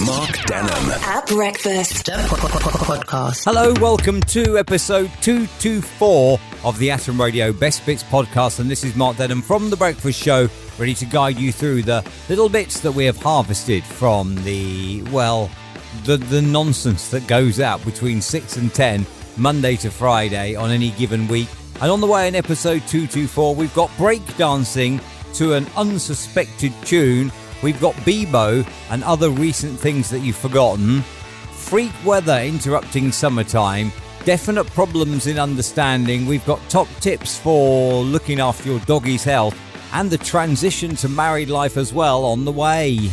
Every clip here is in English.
Mark Denham at breakfast podcast. Hello, welcome to episode 224 of the Atom Radio Best Bits podcast, and this is Mark Denham from The Breakfast Show, ready to guide you through the little bits that we have harvested from the nonsense that goes out between 6 and 10, Monday to Friday on any given week. And on the way in episode 224, we've got breakdancing to an unsuspected tune. We've got Bebo and other recent things that you've forgotten. Freak weather interrupting summertime. Definite problems in understanding. We've got top tips for looking after your doggy's health. And the transition to married life as well on the way.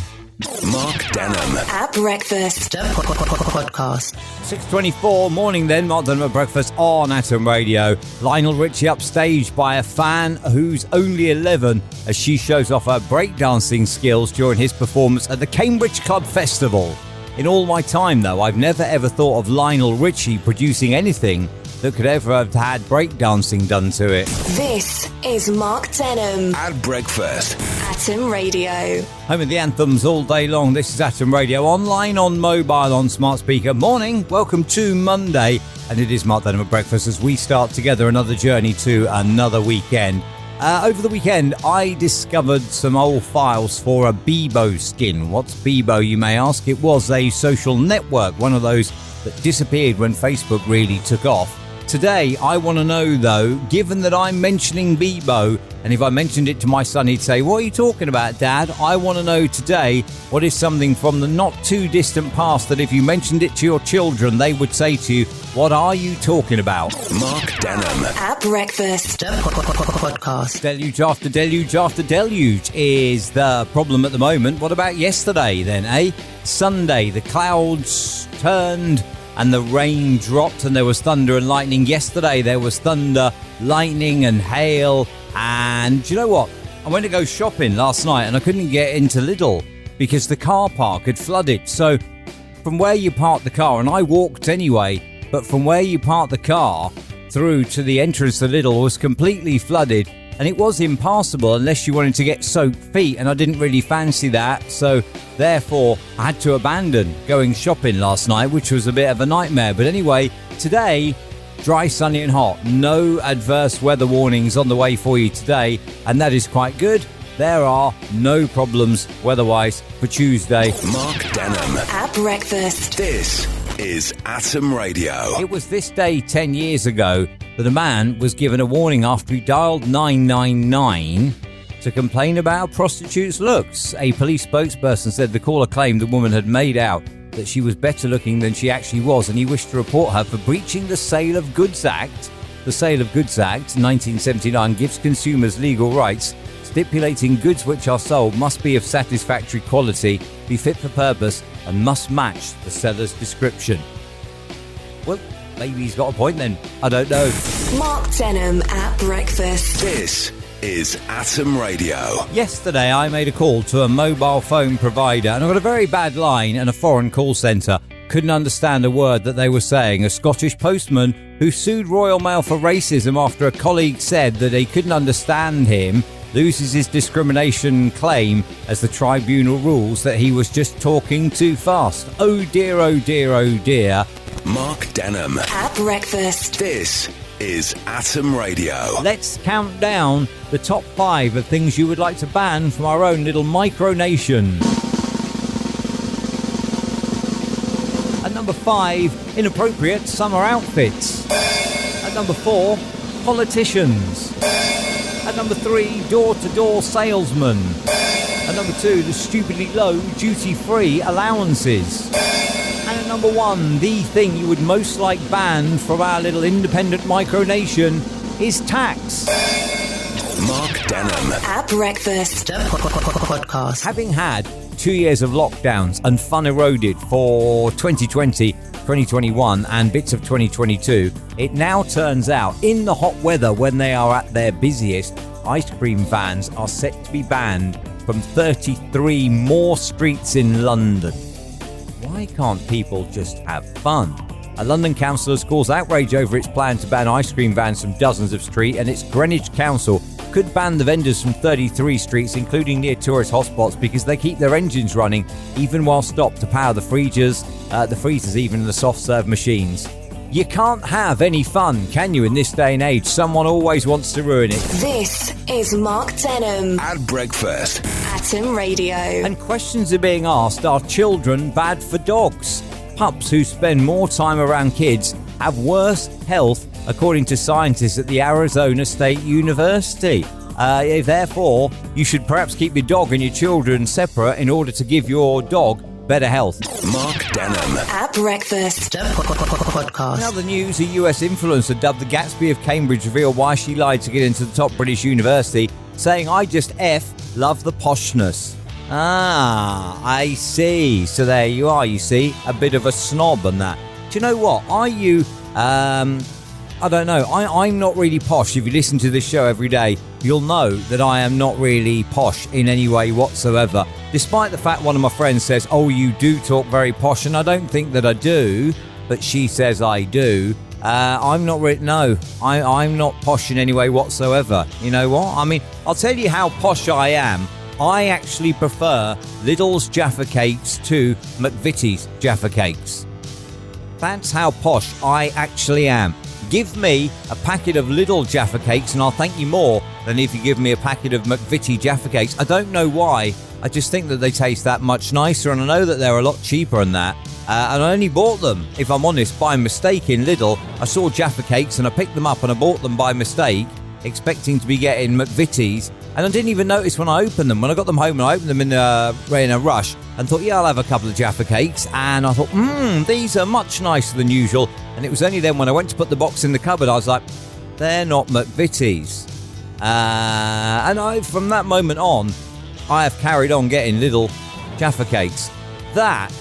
Mark Denham at breakfast podcast. 6:24 morning then, Mark Denham at breakfast on Atom Radio. Lionel Richie upstaged by a fan who's only 11 as she shows off her breakdancing skills during his performance at the Cambridge Club Festival. In all my time though, I've never ever thought of Lionel Richie producing anything that could ever have had breakdancing done to it. This is Mark Denham at breakfast. Atom Radio. Home of the anthems all day long. This is Atom Radio, online, on mobile, on smart speaker. Morning, welcome to Monday, and it is Mark Denham at breakfast as we start together another journey to another weekend. Over the weekend, I discovered some old files for a Bebo skin. What's Bebo, you may ask? It was a social network, one of those that disappeared when Facebook really took off. Today, I want to know, though, given that I'm mentioning Bebo, and if I mentioned it to my son, he'd say, "What are you talking about, Dad?" I want to know today what is something from the not-too-distant past that if you mentioned it to your children, they would say to you, "What are you talking about?" Mark Denham at breakfast podcast. Deluge after deluge after deluge is the problem at the moment. What about yesterday, then, eh? Sunday, the clouds turned and the rain dropped and there was thunder and lightning. Yesterday there was thunder, lightning and hail. And do you know what? I went to go shopping last night and I couldn't get into Lidl because the car park had flooded. So from where you park the car, and I walked anyway, but from where you park the car through to the entrance to Lidl was completely flooded. And it was impassable unless you wanted to get soaked feet, and I didn't really fancy that. So therefore, I had to abandon going shopping last night, which was a bit of a nightmare. But anyway, today, dry, sunny and hot. No adverse weather warnings on the way for you today, and that is quite good. There are no problems weather-wise for Tuesday. Mark Denham at breakfast. This is Atom Radio. It was this day 10 years ago that a man was given a warning after he dialed 999 to complain about a prostitute's looks. A police spokesperson said the caller claimed the woman had made out that she was better looking than she actually was, and he wished to report her for breaching the Sale of Goods Act. The Sale of Goods Act, 1979, gives consumers legal rights, stipulating goods which are sold must be of satisfactory quality, be fit for purpose, and must match the seller's description. Well, maybe he's got a point then. I don't know. Mark Denham at breakfast. This is Atom Radio. Yesterday, I made a call to a mobile phone provider, and I got a very bad line and a foreign call centre. Couldn't understand a word that they were saying. A Scottish postman who sued Royal Mail for racism after a colleague said that they couldn't understand him loses his discrimination claim as the tribunal rules that he was just talking too fast. Oh dear, oh dear, oh dear. Mark Denham at breakfast. This is Atom Radio. Let's count down the top 5 of things you would like to ban from our own little micronation. At number 5, inappropriate summer outfits. At number 4, politicians. At number 3, door-to-door salesmen. At number 2, the stupidly low duty-free allowances. And at number 1, the thing you would most like banned from our little independent micronation is tax. Mark Denham at breakfast podcast. Having had 2 years of lockdowns and fun eroded for 2020, 2021 and bits of 2022, it now turns out in the hot weather when they are at their busiest, ice cream vans are set to be banned from 33 more streets in London. Why can't people just have fun? A London council has caused outrage over its plan to ban ice cream vans from dozens of streets, and its Greenwich Council could ban the vendors from 33 streets, including near tourist hotspots, because they keep their engines running even while stopped to power the freezers, even the soft serve machines. You can't have any fun, can you, in this day and age? Someone always wants to ruin it. This is Mark Denham At breakfast. Atom Radio. And questions are being asked, are children bad for dogs? Pups who spend more time around kids have worse health, according to scientists at the Arizona State University. Therefore, you should perhaps keep your dog and your children separate in order to give your dog better health. Mark Denham. At breakfast. Podcast. In other news, a US influencer dubbed the Gatsby of Cambridge revealed why she lied to get into the top British university, saying, "I just love the poshness." Ah, I see. So there you are, you see, a bit of a snob on that. Do you know what? Are you, I don't know. I'm not really posh. If you listen to this show every day, you'll know that I am not really posh in any way whatsoever. Despite the fact one of my friends says, "Oh, you do talk very posh," and I don't think that I do, but she says I do. I'm not really, no, I'm not posh in any way whatsoever. You know what? I mean, I'll tell you how posh I am. I actually prefer Lidl's Jaffa Cakes to McVitie's Jaffa Cakes. That's how posh I actually am. Give me a packet of Lidl Jaffa Cakes and I'll thank you more than if you give me a packet of McVitie Jaffa Cakes. I don't know why. I just think that they taste that much nicer, and I know that they're a lot cheaper than that. And I only bought them, if I'm honest, by mistake in Lidl. I saw Jaffa Cakes and I picked them up and I bought them by mistake, expecting to be getting McVitie's. And I didn't even notice when I opened them. When I got them home and I opened them in a rush and thought, yeah, I'll have a couple of Jaffa Cakes. And I thought, these are much nicer than usual. And it was only then when I went to put the box in the cupboard, I was like, they're not McVitie's. And from that moment on, I have carried on getting Lidl Jaffa Cakes. That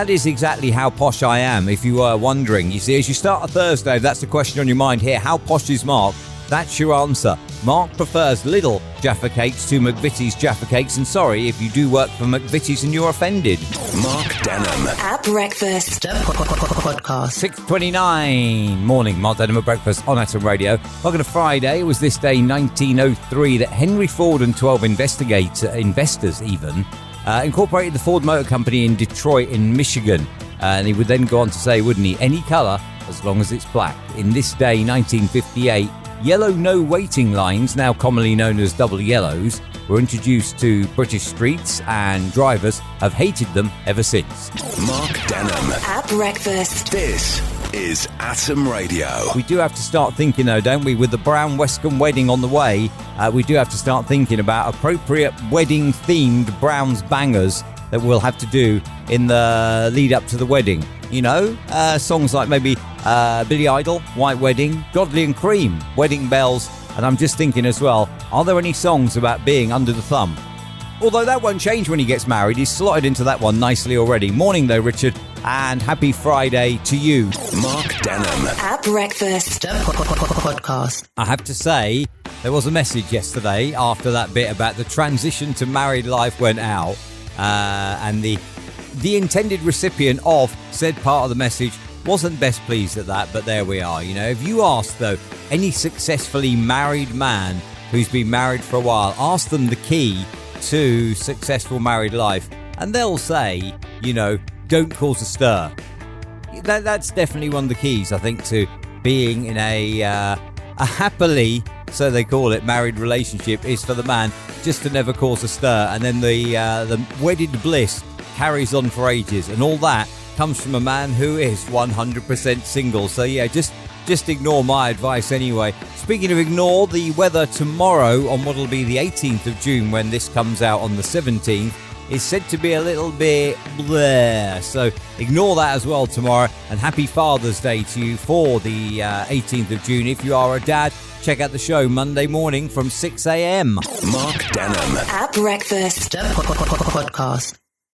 is exactly how posh I am, if you were wondering. You see, as you start a Thursday, that's the question on your mind here. How posh is Mark? That's your answer. Mark prefers Lidl Jaffa Cakes to McVitie's Jaffa Cakes, and sorry if you do work for McVitie's and you're offended. Mark Denham. At breakfast. Podcast. 6:29 morning, Mark Denham at breakfast on Atom Radio. Welcome to Friday. It was this day, 1903, that Henry Ford and 12 investors incorporated the Ford Motor Company in Detroit in Michigan. And he would then go on to say, wouldn't he, any colour as long as it's black. In this day, 1958, yellow no waiting lines, now commonly known as double yellows, were introduced to British streets, and drivers have hated them ever since. Mark Denham. At breakfast. This is Atom Radio. We do have to start thinking, though, don't we? With the Brown Wescombe wedding on the way, we do have to start thinking about appropriate wedding-themed Browns bangers that we'll have to do in the lead up to the wedding. You know, songs like maybe Billy Idol, White Wedding, Godley and Cream, Wedding Bells. And I'm just thinking as well, are there any songs about being under the thumb? Although that won't change when he gets married. He's slotted into that one nicely already. Morning though, Richard, and happy Friday to you. Mark Denham. At breakfast. Podcast. I have to say, there was a message yesterday after that bit about the transition to married life went out. And the intended recipient of said part of the message wasn't best pleased at that, but there we are. You know, if you ask, though, any successfully married man who's been married for a while, ask them the key to successful married life, and they'll say, you know, don't cause a stir. That's definitely one of the keys, I think, to being in a happily, so they call it, married relationship, is for the man just to never cause a stir, and then the wedded bliss carries on for ages, and all that comes from a man who is 100% single. So yeah, just ignore my advice anyway. Speaking of ignore, the weather tomorrow on what will be the 18th of June when this comes out on the 17th is said to be a little bit bleh. So ignore that as well tomorrow, and happy Father's Day to you for the 18th of June. If you are a dad, check out the show Monday morning from 6 a.m. Mark Denham. At breakfast. Podcast.